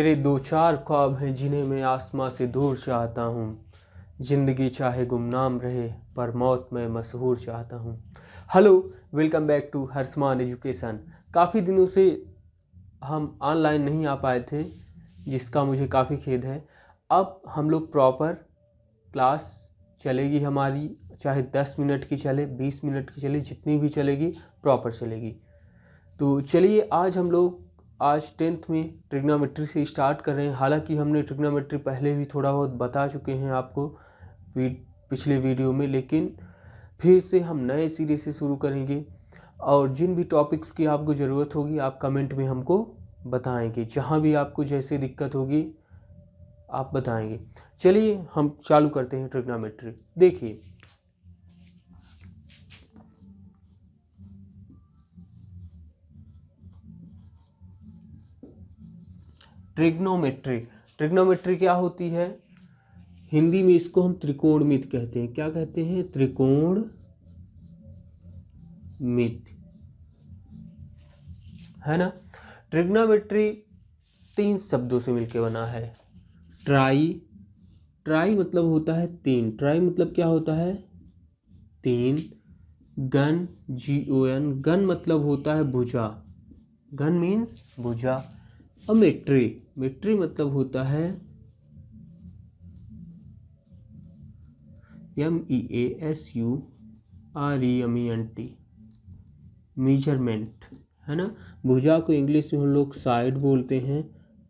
मेरे दो चार ख्वाब हैं जिन्हें मैं आसमां से दूर चाहता हूँ। ज़िंदगी चाहे गुमनाम रहे पर मौत में मशहूर चाहता हूँ। Hello, welcome back to Harshman education. काफ़ी दिनों से हम ऑनलाइन नहीं आ पाए थे, जिसका मुझे काफ़ी खेद है। अब हम लोग प्रॉपर क्लास चलेगी हमारी, चाहे 10 मिनट की चले, 20 मिनट की चले, जितनी भी चलेगी प्रॉपर चलेगी। तो चलिए आज 10th में ट्रिग्नोमेट्री से स्टार्ट कर रहे हैं। हालांकि हमने ट्रिग्नोमेट्री पहले भी थोड़ा बहुत बता चुके हैं आपको पिछले वीडियो में, लेकिन फिर से हम नए सिरे से शुरू करेंगे। और जिन भी टॉपिक्स की आपको ज़रूरत होगी आप कमेंट में हमको बताएंगे, जहाँ भी आपको जैसे दिक्कत होगी आप बताएंगे। चलिए हम चालू करते हैं ट्रिग्नोमेट्री। देखिए, ट्रिग्नोमेट्री क्या होती है? हिंदी में इसको हम त्रिकोणमिति कहते हैं। क्या कहते हैं? त्रिकोणमिति, है ना। ट्रिग्नोमेट्री 3 शब्दों से मिलकर बना है। ट्राई मतलब होता है 3। ट्राई मतलब क्या होता है? 3। गन, GON, गन मतलब होता है भुजा। गन मीन्स भुजा। और मेट्री मतलब होता है MEASUREMENT, मेजरमेंट, है ना। भुजा को इंग्लिश में हम लोग साइड बोलते हैं।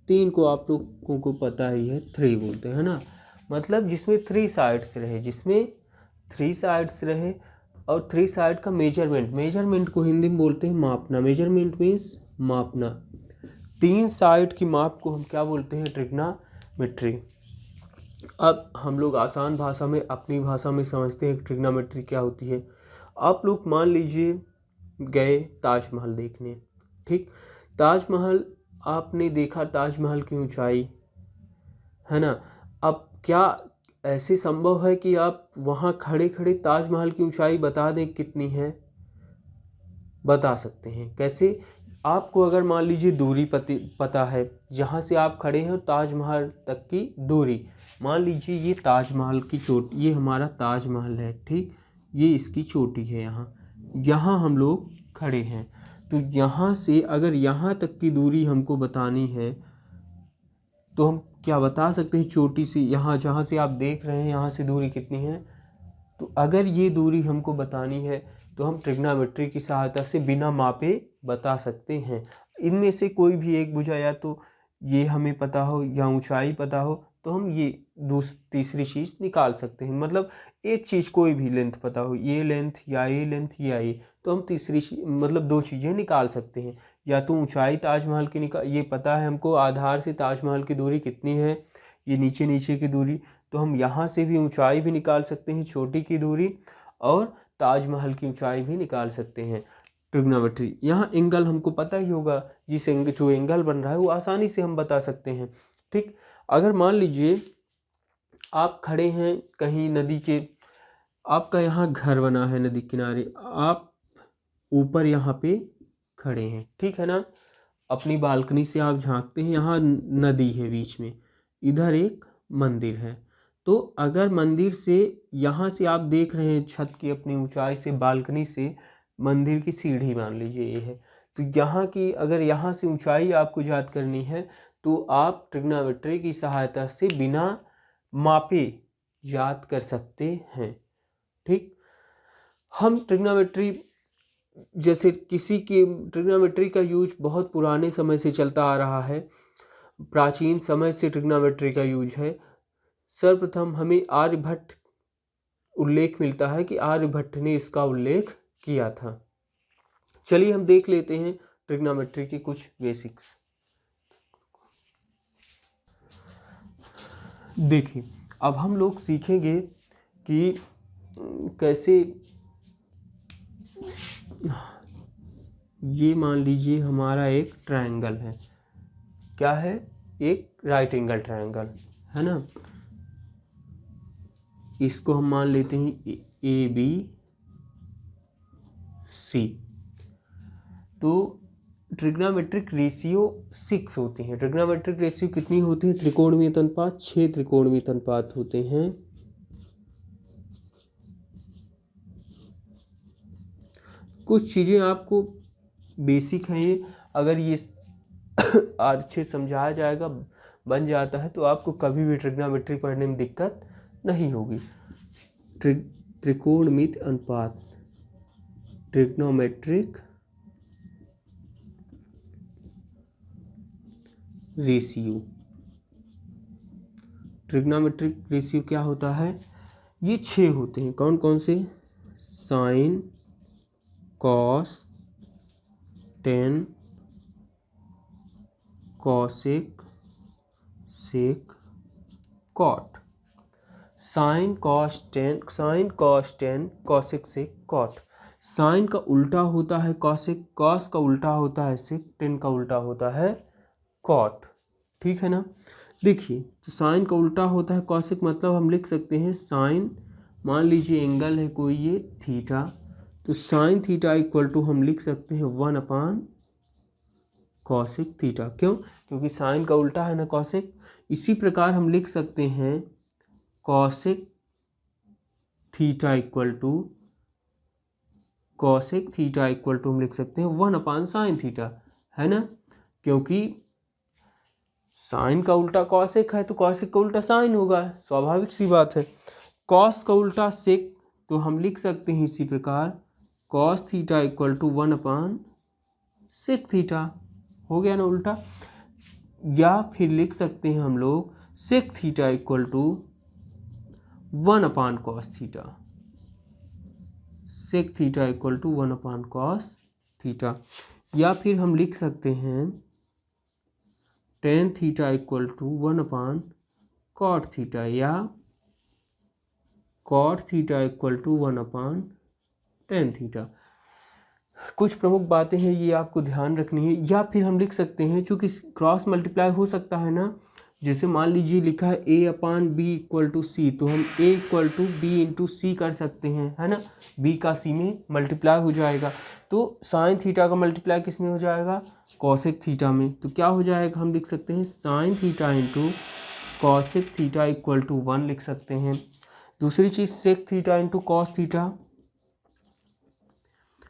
3 को आप लोगों को पता ही है 3 बोलते हैं, है ना। मतलब जिसमें 3 साइड्स रहे, और 3 साइड का मेजरमेंट को हिंदी में बोलते हैं मापना। मेजरमेंट मीन्स मापना। 3 साइड की माप को हम क्या बोलते हैं? ट्रिग्नोमेट्री। अब हम लोग आसान भाषा में, अपनी भाषा में समझते हैं ट्रिग्नोमेट्री क्या होती है। आप लोग मान लीजिए गए ताजमहल देखने, ठीक। ताजमहल आपने देखा, ताजमहल की ऊंचाई, है ना। अब क्या ऐसे संभव है कि आप वहाँ खड़े खड़े ताजमहल की ऊंचाई बता दें कितनी है? बता सकते हैं। कैसे? आपको अगर मान लीजिए दूरी पता है, जहाँ से आप खड़े हैं ताजमहल तक की दूरी। मान लीजिए ये ताजमहल की चोटी, ये हमारा ताजमहल है, ठीक। ये इसकी चोटी है, यहाँ हम लोग खड़े हैं। तो यहाँ से अगर यहाँ तक की दूरी हमको बतानी है तो हम क्या बता सकते हैं? चोटी से यहाँ, जहाँ से आप देख रहे हैं, यहाँ से दूरी कितनी है? तो अगर ये दूरी हमको बतानी है तो हम ट्रिग्नोमेट्री की सहायता से बिना मापे बता सकते हैं। इनमें से कोई भी एक भुजा, या तो ये हमें पता हो या ऊंचाई पता हो, तो हम ये तीसरी चीज़ निकाल सकते हैं। मतलब एक चीज़, कोई भी लेंथ पता हो, ये लेंथ या ये लेंथ या ये, तो हम मतलब 2 चीज़ें निकाल सकते हैं। या तो ऊंचाई ताजमहल की ये पता है हमको, आधार से ताजमहल की दूरी कितनी है, ये नीचे की दूरी, तो हम यहाँ से भी ऊंचाई भी निकाल सकते हैं, चोटी की दूरी, और ताजमहल की ऊंचाई भी निकाल सकते हैं। ट्रिग्नोमेट्री, यहाँ एंगल हमको पता ही होगा, जो एंगल बन रहा है वो आसानी से हम बता सकते हैं, ठीक। अगर मान लीजिए आप खड़े हैं कहीं नदी के, आपका यहाँ घर बना है नदी किनारे, आप ऊपर यहाँ पे खड़े हैं, ठीक है ना। अपनी बालकनी से आप झांकते हैं, यहाँ नदी है बीच में, इधर एक मंदिर है। तो अगर मंदिर से यहाँ से आप देख रहे हैं, छत की अपनी ऊंचाई से, बालकनी से मंदिर की सीढ़ी मान लीजिए ये है, तो यहाँ की अगर यहाँ से ऊंचाई आपको याद करनी है तो आप ट्रिग्नोमेट्री की सहायता से बिना मापे याद कर सकते हैं, ठीक। हम ट्रिग्नोमेट्री, जैसे ट्रिग्नोमेट्री का यूज बहुत पुराने समय से चलता आ रहा है। प्राचीन समय से ट्रिग्नोमेट्री का यूज है। सर्वप्रथम हमें आर्यभट्ट उल्लेख मिलता है कि आर्यभट्ट ने इसका उल्लेख किया था। चलिए हम देख लेते हैं ट्रिग्नोमेट्री की कुछ बेसिक्स। देखिए, अब हम लोग सीखेंगे कि कैसे, ये मान लीजिए हमारा एक ट्रायंगल है। क्या है? एक राइट एंगल ट्रायंगल, है ना। इसको हम मान लेते हैं ABC। तो ट्रिग्नोमेट्रिक रेशियो 6 होती हैं। ट्रिग्नोमेट्रिक रेशियो कितनी होती है? त्रिकोणमित अनुपात 6 त्रिकोणमित अनुपात होते हैं। कुछ चीज़ें आपको बेसिक हैं ये, अगर ये अच्छे समझाया जाएगा, बन जाता है, तो आपको कभी भी ट्रिग्नोमेट्री पढ़ने में दिक्कत नहीं होगी। त्रिकोणमित अनुपात, ट्रिग्नोमेट्रिक रेशियो। ट्रिग्नोमेट्रिक रेशियो क्या होता है? ये 6 होते हैं। कौन कौन से? Sine, cos, tan, cosec, sec, cot. Sine cos tan, sine cos tan, cosec sec, cot. Sine का उल्टा होता है कॉसेक, कॉस का उल्टा होता है सेक, टेन का उल्टा होता है कॉट। ठीक है ना? देखिए, तो साइन का उल्टा होता है कॉसेक, मतलब हम लिख सकते हैं साइन, मान लीजिए एंगल है कोई ये थीटा, तो साइन थीटा इक्वल टू हम लिख सकते हैं 1 अपान कॉसेक थीटा। क्यों? क्योंकि साइन का उल्टा है ना कॉसेक। इसी प्रकार हम लिख सकते हैं cosec theta equal to, cosec theta equal to हम लिख सकते हैं 1 अपान साइन थीटा, है ना? क्योंकि साइन का उल्टा कॉसेक है तो कॉसेक का उल्टा साइन होगा, स्वाभाविक सी बात है। कॉस का उल्टा सेक, तो हम लिख सकते हैं इसी प्रकार cos theta equal to 1 upon sec theta, हो गया ना उल्टा। या फिर लिख सकते हैं हम लोग sec theta equal to 1 upon cos theta, sec theta equal to 1 upon cos theta. या फिर हम लिख सकते हैं tan theta equal to 1 upon cot theta, या cot theta equal to 1 upon tan theta. कुछ प्रमुख बातें हैं, ये आपको ध्यान रखनी है। या फिर हम लिख सकते हैं, चूँकि क्रॉस मल्टीप्लाई हो सकता है ना, जैसे मान लीजिए लिखा है a upon B equal to C, तो हम a equal to B into C कर सकते हैं, है ना? b का c में मल्टीप्लाई हो जाएगा, तो साइन थीटा का मल्टीप्लाई किस में हो जाएगा? कॉसेक थीटा में। तो क्या हो जाएगा? हम लिख सकते हैं sine theta into cosec theta equal to 1 लिख सकते हैं। दूसरी चीज़ sec theta into cos theta,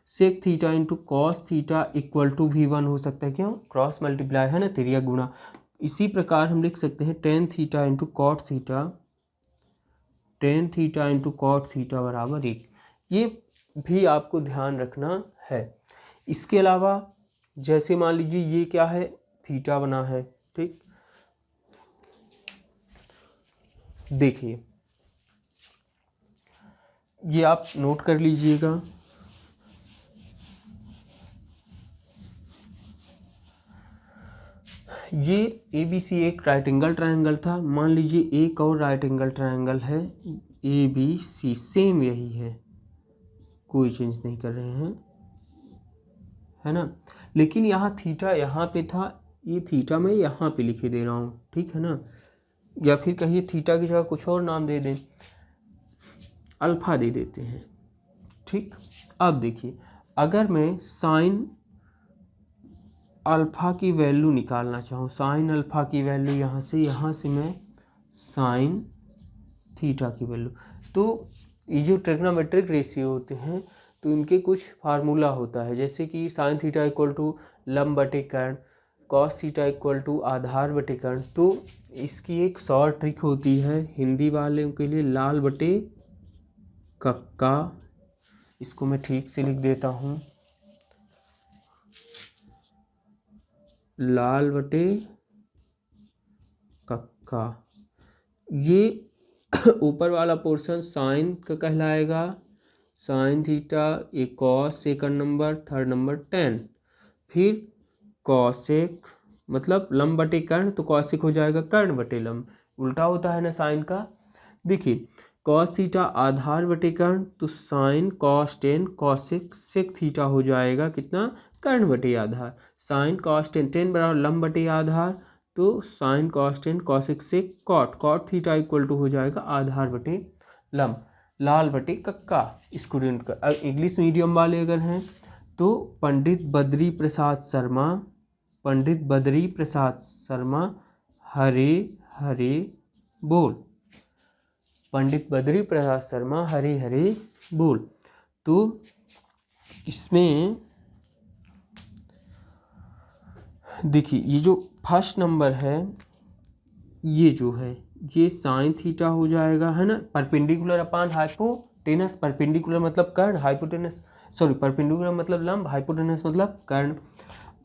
sec theta into cos theta equal to भी 1 हो सकता है। क्यों? क्रॉस मल्टीप्लाई है ना, तिर्या गुणा। इसी प्रकार हम लिख सकते हैं tan theta into cot theta, tan theta into cot theta बराबर 1। ये भी आपको ध्यान रखना है। इसके अलावा जैसे मान लीजिए ये क्या है? थीटा बना है, ठीक। देखिए, ये आप नोट कर लीजिएगा। ये ABC एक राइट एंगल ट्रायंगल था। मान लीजिए एक और राइट एंगल ट्रायंगल है ABC, सेम यही है, कोई चेंज नहीं कर रहे हैं, है ना? लेकिन यहाँ थीटा यहाँ पे था, ये थीटा मैं यहाँ पे लिखे दे रहा हूँ, ठीक है ना? या फिर कहिए थीटा की जगह कुछ और नाम दे दें, अल्फा दे देते हैं, ठीक। अब देखिए, अगर मैं साइन अल्फ़ा की वैल्यू निकालना चाहूँ, साइन अल्फ़ा की वैल्यू यहाँ से मैं साइन थीटा की वैल्यू, तो ये जो ट्रिग्नोमेट्रिक रेशियो होते हैं तो इनके कुछ फार्मूला होता है, जैसे कि साइन थीटा इक्वल टू लंब बटे कर्ण, कॉस थीटा इक्वल टू आधार बटे कर्ण। तो इसकी एक शॉर्ट ट्रिक होती है हिंदी वालों के लिए, लाल बटे कक्का। इसको मैं ठीक से लिख देता हूँ, लाल बटे कक्का। ये ऊपर वाला पोर्शन साइन का कहलाएगा, साइन थीटा, एक cos second number, third number ten, फिर कॉसेक मतलब लंब बटे कर्ण, तो कॉसेक हो जाएगा कर्ण बटे लंब, उल्टा होता है ना साइन का। देखिए, कॉस थीटा आधार बटे कर्ण, तो sin cos tan cosec sec theta हो जाएगा कितना? कर्ण बटे आधार। साइन कॉस टेन, टेन बराबर लंब बटे आधार, तो sin cos tan cosec sec cot, cot theta equal to हो जाएगा आधार बटे लंब, लाल बटे कक्का। स्टूडेंट का इंग्लिश मीडियम वाले अगर हैं तो पंडित बद्री प्रसाद शर्मा हरे हरे बोल। पंडित बद्री प्रसाद शर्मा हरे हरे बोल। तो इसमें देखिए ये जो फर्स्ट नंबर है ये जो है ये साइन थीटा हो जाएगा, है ना, परपेंडिकुलर अपान हाइपोटेनस। परपेंडिकुलर मतलब कर्ण, हाइपोटेनस सॉरी परपेंडिकुलर मतलब लंब, हाइपोटेनस मतलब कर्ण।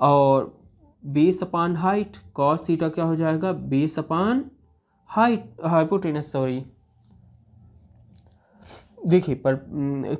और base upon height, cos theta क्या हो जाएगा, base upon height hypotenuse sorry देखिए पर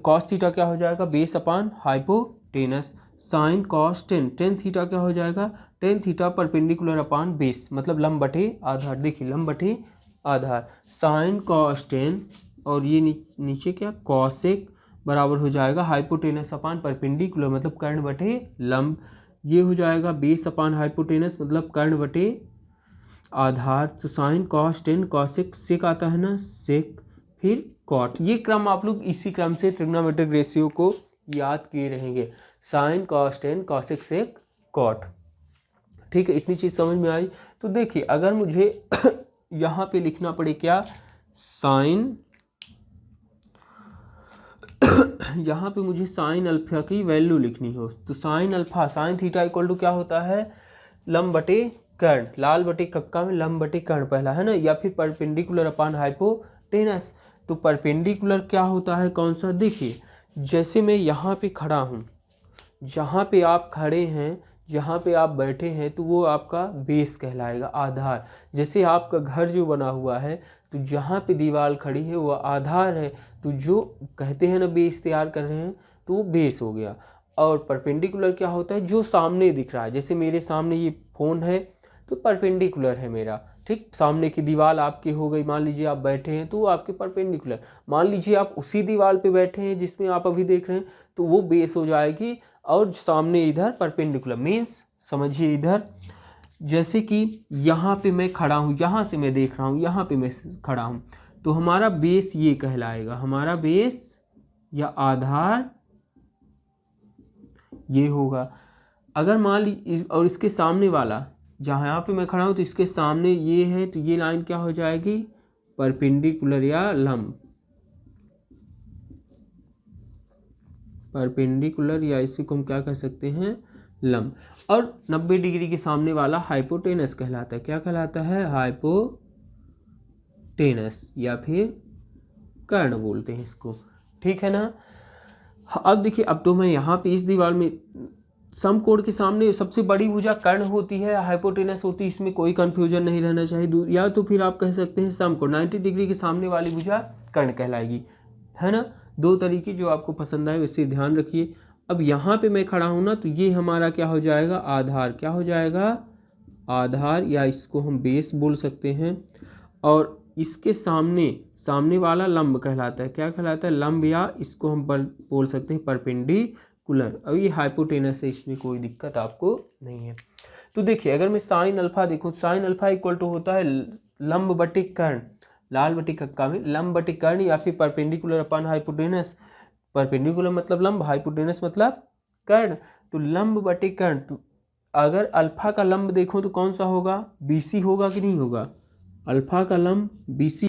कॉस थीटा क्या हो जाएगा, base upon hypotenuse. Sign cos tan theta क्या हो जाएगा, टेन थीटा परपेंडिकुलर अपान बेस मतलब लंब बटे आधार। देखिए लंब बटे आधार, साइन कॉस टेन और ये नीचे क्या कॉसेक बराबर हो जाएगा हाइपोटेनस अपान परपेंडिकुलर मतलब कर्ण बटे लंब। ये हो जाएगा बेस अपान हाइपोटेनस मतलब कर्ण बटे आधार। तो sin cos tan cosec sec आता है ना, सेक फिर कॉट। ये क्रम आप लोग इसी क्रम से ट्रिग्नोमेट्रिक रेशियो को याद किए रहेंगे, sin cos tan cosec sec cot. ठीक है, इतनी चीज़ समझ में आई। तो देखिए अगर मुझे यहाँ पे लिखना पड़े क्या, साइन यहाँ पे मुझे साइन अल्फा की वैल्यू लिखनी हो तो sin alpha sin theta equal to क्या होता है, लंब बटे कर्ण, लाल बटे कक्का में लंब बटे कर्ण पहला, है ना, या फिर परपेंडिकुलर अपान हाइपोटेनस। तो परपेंडिकुलर क्या होता है कौन सा, देखिए जैसे मैं यहाँ पे खड़ा हूँ, जहाँ पे आप खड़े हैं, जहाँ पे आप बैठे हैं, तो वो आपका बेस कहलाएगा, आधार। जैसे आपका घर जो बना हुआ है तो जहाँ पे दीवार खड़ी है वो आधार है, तो जो कहते हैं ना बेस तैयार कर रहे हैं तो वो बेस हो गया। और परपेंडिकुलर क्या होता है, जो सामने दिख रहा है, जैसे मेरे सामने ये फ़ोन है तो परपेंडिकुलर है मेरा, ठीक। सामने की दीवार आपकी हो गई, मान लीजिए आप बैठे हैं तो वो आपके परपेंडिकुलर। मान लीजिए आप उसी दीवार पे बैठे हैं जिसमें आप अभी देख रहे हैं तो वो बेस हो जाएगी, और सामने इधर परपेंडिकुलर। मीन्स समझिए इधर जैसे कि यहाँ पे मैं खड़ा हूँ, यहाँ से मैं देख रहा हूँ, यहाँ पे मैं खड़ा हूँ, तो हमारा बेस ये कहलाएगा, हमारा बेस या आधार ये होगा। अगर मान लीजिए और इसके सामने वाला जहाँ यहाँ पे मैं खड़ा हूँ तो इसके सामने ये है, तो ये लाइन क्या हो जाएगी, परपेंडिकुलर या लंब, परपेंडिकुलर या इसी को हम क्या कह सकते हैं, लंब। और 90 डिग्री के सामने वाला हाइपोटेनस कहलाता है, क्या कहलाता है, हाइपोटेनस या फिर कर्ण बोलते हैं इसको, ठीक है ना। अब देखिए अब तो मैं यहाँ पे इस दीवार में समकोण के सामने सबसे बड़ी भुजा कर्ण होती है, हाइपोटेनस होती है, इसमें कोई कंफ्यूजन नहीं रहना चाहिए। या तो फिर आप कह सकते हैं समकोण 90 डिग्री के सामने वाली भुजा कर्ण कहलाएगी, है ना। दो तरीके जो आपको पसंद आए वैसे ध्यान रखिए। अब यहाँ पे मैं खड़ा हूँ ना, तो ये हमारा क्या हो जाएगा, आधार, क्या हो जाएगा, आधार, या इसको हम बेस बोल सकते हैं। और इसके सामने वाला लंब कहलाता है, क्या कहलाता है, लंब, या इसको हम बोल सकते हैं परपेंडिकुलर। अब ये हाइपोटेनस है, इसमें कोई दिक्कत आपको नहीं है। तो देखिए अगर मैं साइन अल्फा देखूँ, साइन अल्फा इक्वल टू होता है लंब बटे कर्ण, लाल बटे कक्का में लंब बटे कर्ण, या फिर परपेंडिकुलर अपान हाइपोटेनस। परपेंडिकुलर मतलब लंब, हाइपोटेनस मतलब कर्ण। तो लंब बटे कर्ण, तो अगर अल्फा का लंब देखो तो कौन सा होगा, बीसी होगा कि नहीं होगा, अल्फा का लंब बीसी